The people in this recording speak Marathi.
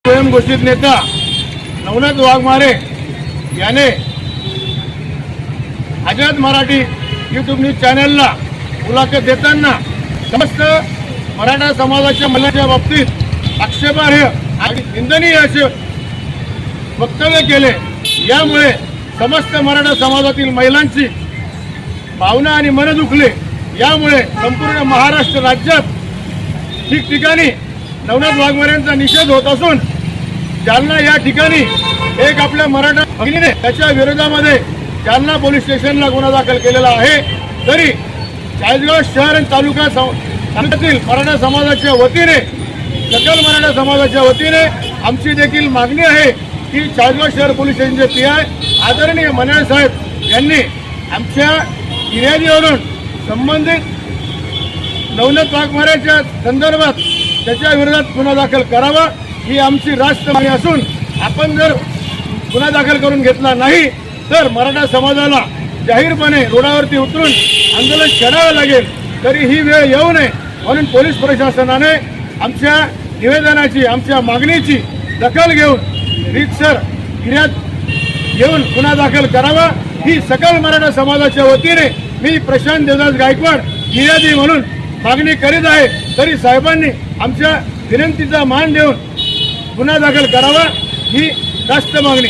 स्वयंघोषित नेता नवनाथ वाघमारे याने आझाद मराठी यूट्यूब न्यूज चॅनलला मुलाखत देताना समस्त मराठा समाजाच्या महिलांच्या बाबतीत आक्षेपार्ह आणि निंदनीय असे वक्तव्य केले। यामुळे समस्त मराठा समाजातील महिलांची भावना आणि मन दुखले। यामुळे संपूर्ण महाराष्ट्र राज्यात ठिकठिकाणी नवनाथ वाघमारेंचा निषेध होत असून जालना या ठिकाणी एक आपल्या मराठा भगिनीने त्याच्या विरोधामध्ये जालना पोलीस स्टेशनला गुन्हा दाखल केलेला आहे। तरी चाळीसगाव शहर आणि तालुक्यातील मराठा समाजाच्या वतीने सकल मराठा समाजाच्या वतीने आमची देखील मागणी आहे की चाळीसगाव शहर पोलीस स्टेशनचे पीआय आदरणीय मनाळे साहेब यांनी आमच्या फिर्यादीवरून संबंधित नवनाथ वाघमारेच्या संदर्भात त्याच्या विरोधात गुन्हा दाखल करावा ही आमची रास्त मागणी असून आपण जर गुन्हा दाखल करून घेतला नाही तर मराठा समाजाला जाहीरपणे रोडावरती उतरून आंदोलन छेडावे लागेल। तरी ही वेळ येऊ नये म्हणून पोलीस प्रशासनाने आमच्या निवेदनाची आमच्या मागणीची दखल घेऊन रीतसर फिर्याद घेऊन गुन्हा दाखल करावा ही सकल मराठा समाजाच्या वतीने मी प्रशांत देवदास गायकवाड फिर्यादी म्हणून मागणी करीत आहे। तरी साहेबांनी आमच्या विनंतीचा मान देऊन गुन्हा दाखल करावा ही रास्त मागणी।